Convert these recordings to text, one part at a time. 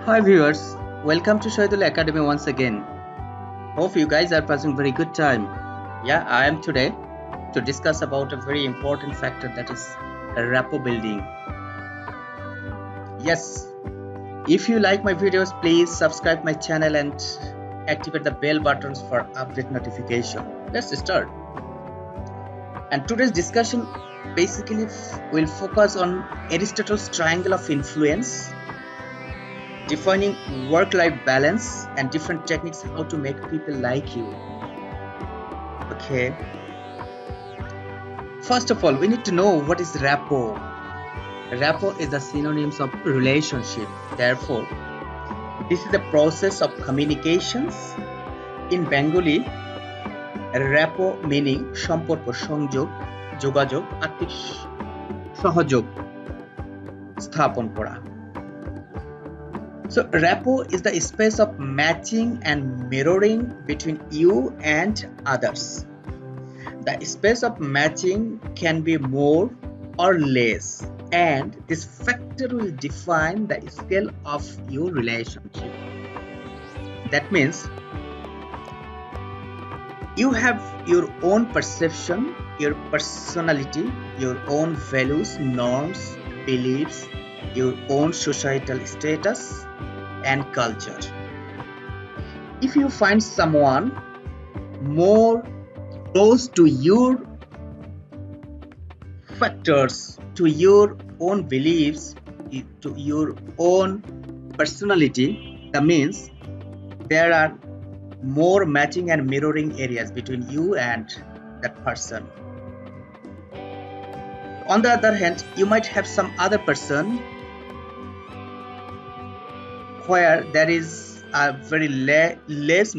Hi viewers, welcome to Shahidul Academy once again. Hope you guys are passing very good time. Yeah, I am today to discuss about a very important factor, that is rapport building. Yes, if you like my videos, please subscribe my channel and activate the bell buttons for update notification. Let's start. And today's discussion basically will focus on Aristotle's triangle of influence, defining work-life balance, and different techniques how to make people like you. Okay. First of all, we need to know what is rapport. Rapport is the synonyms of relationship. Therefore, this is the process of communications. In Bengali, rapport meaning সম্পর্ক, সংযোগ, যোগাযোগ, আত্মিক সহযোগ স্থাপন করা. So rapport is the space of matching and mirroring between you and others. The space of matching can be more or less, and this factor will define the scale of your relationship. That means you have your own perception, your personality, your own values, norms, beliefs, your own societal status and culture. If you find someone more close to your factors, to your own beliefs, to your own personality, that means there are more matching and mirroring areas between you and that person. On the other hand, you might have some other person where there is a very less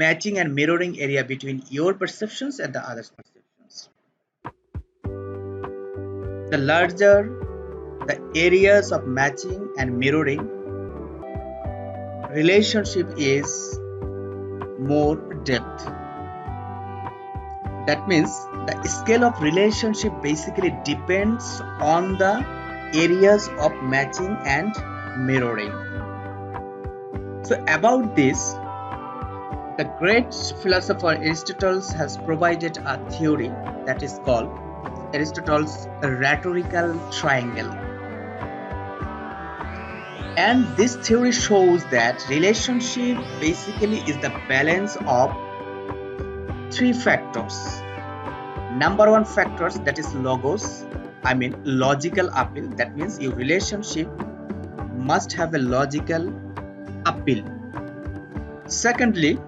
matching and mirroring area between your perceptions and the other's perceptions. The larger the areas of matching and mirroring, relationship is more depth. That means the scale of relationship basically depends on the areas of matching and mirroring. So about this, the great philosopher Aristotle has provided a theory that is called Aristotle's rhetorical triangle. And this theory shows that relationship basically is the balance of three factors. Number one factors, that is logos, logical appeal. That means your relationship must have a logical appeal. Secondly,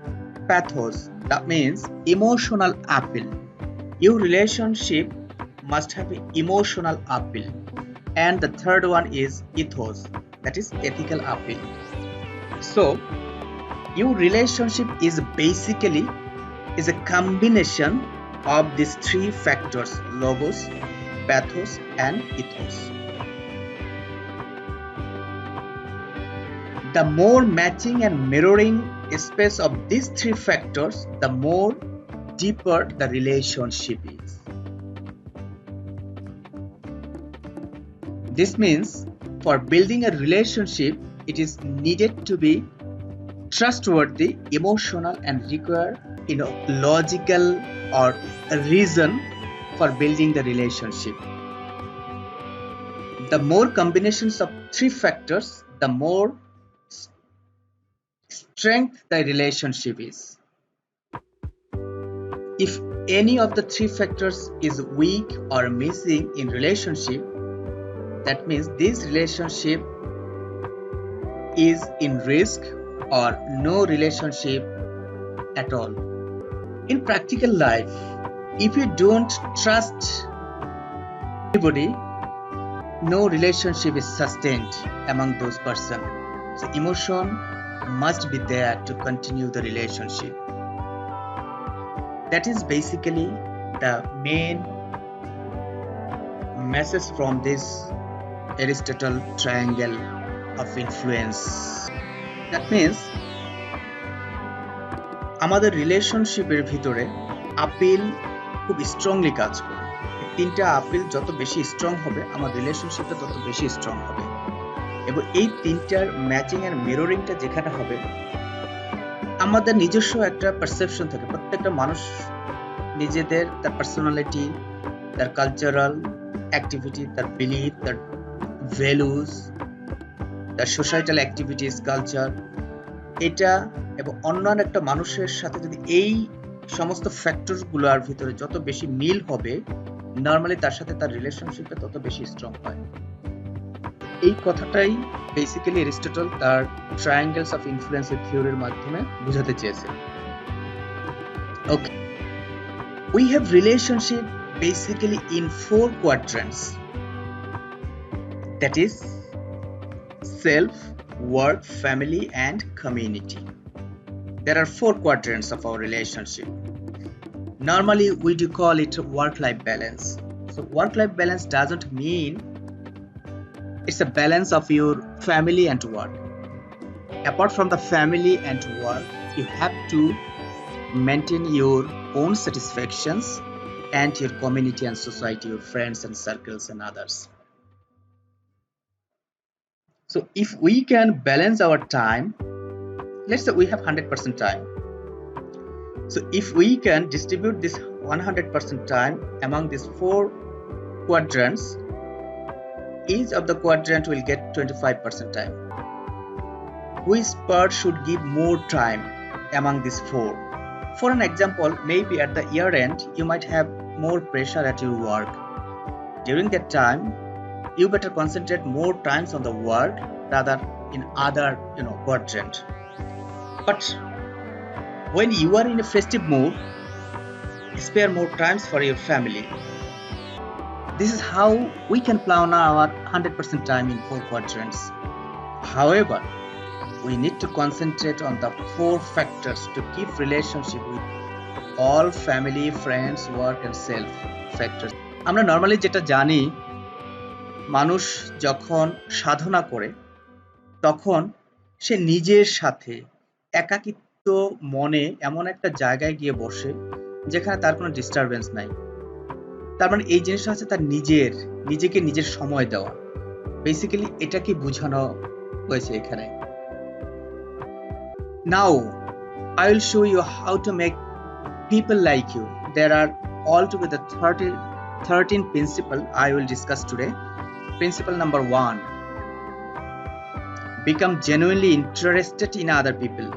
pathos, that means emotional appeal. Your relationship must have an emotional appeal. And the third one is ethos, that is ethical appeal. So your relationship is basically a combination of these three factors: logos, pathos and ethos. The more matching and mirroring space of these three factors, the more deeper the relationship is. This means for building a relationship, it is needed to be trustworthy, emotional, and require logical or a reason for building the relationship. The more combinations of three factors, the more strength the relationship is. If any of the three factors is weak or missing in relationship, that means this relationship is in risk or no relationship at all. In practical life, if you don't trust anybody, no relationship is sustained among those persons. So emotion must be there to continue the relationship. That is basically the main message from this Aristotle triangle of influence. That means আমাদের রিলেশনশিপের ভিতরে appeal খুব strongly কাজ করে। তিনটা appeal যত বেশি strong হবে, আমার রিলেশনশিপটা তত বেশি স্ট্রং হবে। এবং এই তিনটার ম্যাচিং এন্ড মিররিংটা যেখানে হবে, আমাদের নিজস্ব একটা পারসেপশন থাকে। প্রত্যেকটা মানুষ নিজেদের তার পার্সোনালিটি, তার কালচারাল অ্যাক্টিভিটি, তার বিলিফ, তার ভ্যালুস, তার সোসাইটাল অ্যাক্টিভিটিস, কালচার, এটা এবং অন্যান্য একটা মানুষের সাথে যদি এই সমস্ত ফ্যাক্টরগুলোর ভিতরে যত বেশি মিল হবে, নর্মালি তার সাথে তার রিলেশনশিপটা তত বেশি স্ট্রং হয়। এই কথাটাই বেসিক্যালি অ্যারিস্টটল তার ট্রায়াঙ্গেলস অফ ইনফ্লুয়েন্স থিওরির মাধ্যমে বোঝাতে চেয়েছেন। ওকে, we have relationship basically in 4 quadrants, that is self, work, family and community. There are 4 quadrants of our relationship. Normally we do call it work-life balance. So work-life balance doesn't mean it's a balance of your family and work. Apart from the family and work, you have to maintain your own satisfactions and your community and society, your friends and circles and others. So if we can balance our time, let's say we have 100% time. So if we can distribute this 100% time among these 4 quadrants, each of the quadrant will get 25% time. Which part should give more time among these 4? For an example, maybe at the year end, you might have more pressure at your work. During that time, you better concentrate more times on the work rather in other, quadrant. But when you are in a festive mood, spare more times for your family. This is how we can plan our 100% time in 4 quadrants. However, we need to concentrate on the 4 factors to keep relationship with all family, friends, work and self factors. আমরা normally যেটা জানি, মানুষ যখন সাধনা করে তখন সে নিজের সাথে একাকিত্ব মনে এমন একটা জায়গায় গিয়ে বসে যেখানে তার কোনো ডিস্টারবেন্স নাই। তার মানে এই জিনিসটা হচ্ছে তার নিজেকে নিজের সময় দেওয়া। বেসিক্যালি এটাকে বোঝানো হয়েছে এখানে। Now I will show you how to make people like you. There are altogether 13 principles I will discuss today. Principle number 1, become genuinely interested in other people.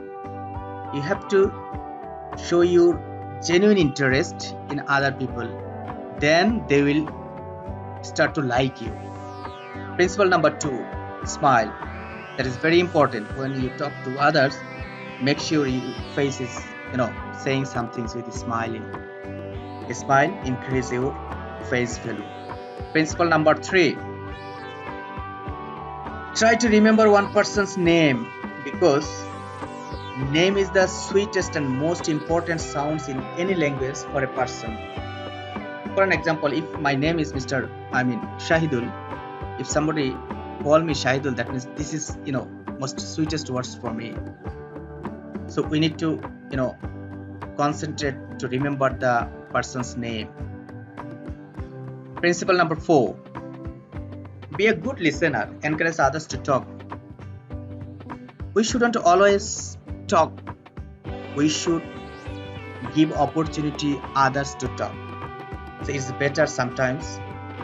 You have to show your genuine interest in other people, then they will start to like you. Principle number 2, smile. That is very important. When you talk to others, make sure your face is saying some things with smiling. A smile increase your face value. Principle number 3, try to remember one person's name, because name is the sweetest and most important sounds in any language for a person. For an example, if my name is Shahidul, if somebody call me Shahidul, that means this is most sweetest words for me. So we need to concentrate to remember the person's name. Principle number 4, be a good listener. Encourage others to talk. We shouldn't always talk. We should give opportunity others to talk. So it's better sometimes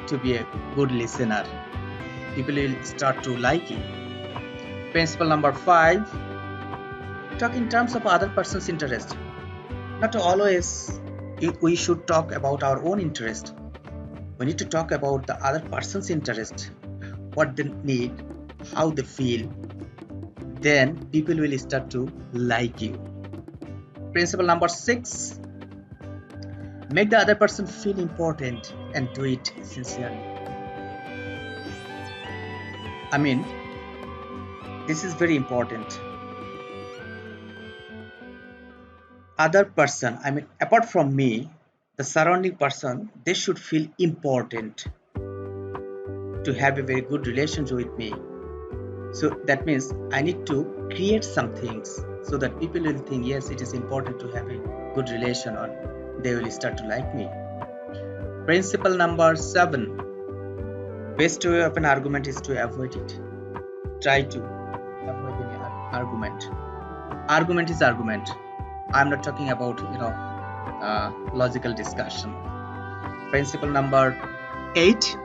to be a good listener. People will start to like you. Principle number 5, talk in terms of other person's interest. Not always we should talk about our own interest. We need to talk about the other person's interest, what they need, how they feel. Then people will start to like you. Principle number 6, make the other person feel important and do it sincerely. This is very important. Other person, apart from me, the surrounding person, they should feel important to have a very good relationship with me. So that means I need to create some things so that people will think, yes, it is important to have a good relation, or they will start to like me. Principle number 7, best way of an argument is to avoid it. try to avoid any argument. Argument is argument. I'm not talking about logical discussion. Principle number 8.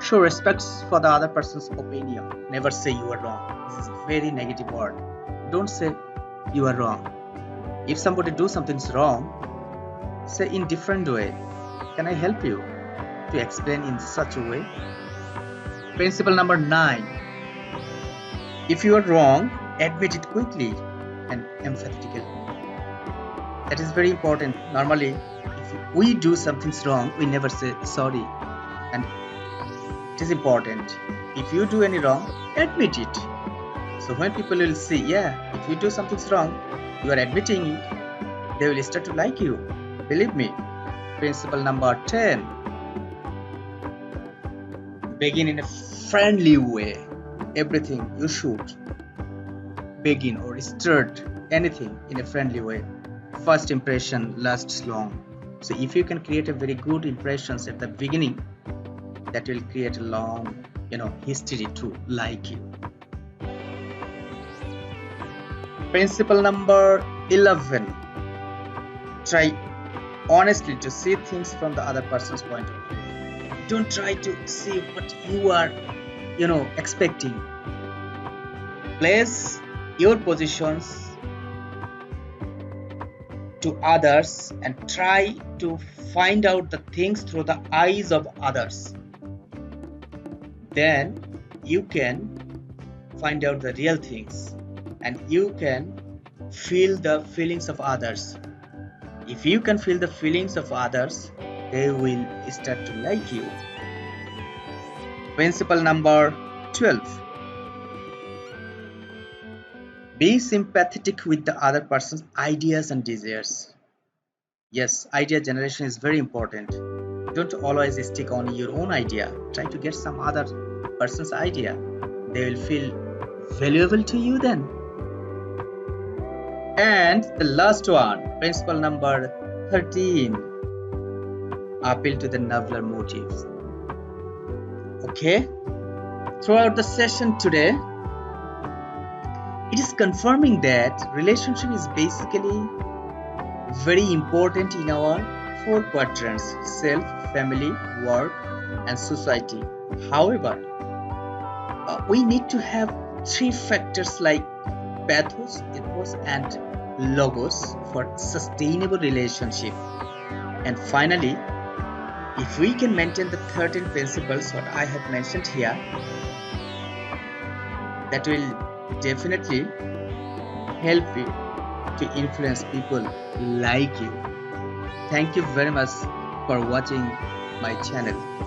Show respect for the other person's opinion. Never say you are wrong. This is a very negative word. Don't say you are wrong. If somebody do something wrong, say in different way. Can I help you to explain in such a way? Principle number 9. If you are wrong, admit it quickly and emphatically. That is very important. Normally, if we do something wrong, we never say sorry. And it is important. If you do any wrong, admit it. So when people will see, yeah, if you do something wrong, you are admitting it, they will start to like you. Believe me. Principle number 10. Begin in a friendly way. Everything you should begin or start anything in a friendly way. First impression lasts long. So if you can create a very good impressions at the beginning, that will create a long history to like you. Principle number 11. Try honestly to see things from the other person's point of view. Don't try to see what you are expecting. Place your positions to others and try to find out the things through the eyes of others. Then you can find out the real things and you can feel the feelings of others. If you can feel the feelings of others, they will start to like you. Principle number 12. Be sympathetic with the other person's ideas and desires. Yes, idea generation is very important. Don't always stick on your own idea. Try to get some other person's idea. They will feel valuable to you then. And the last one, principle number 13. Appeal to the nobler motives. Okay? Throughout the session today, it is confirming that relationship is basically very important in our 4 quadrants: self, family, work, and society. However, we need to have 3 factors like pathos, ethos, and logos for sustainable relationship. And finally, if we can maintain the 13 principles what I have mentioned here, that will definitely help you to influence people like you. Thank you very much for watching my channel.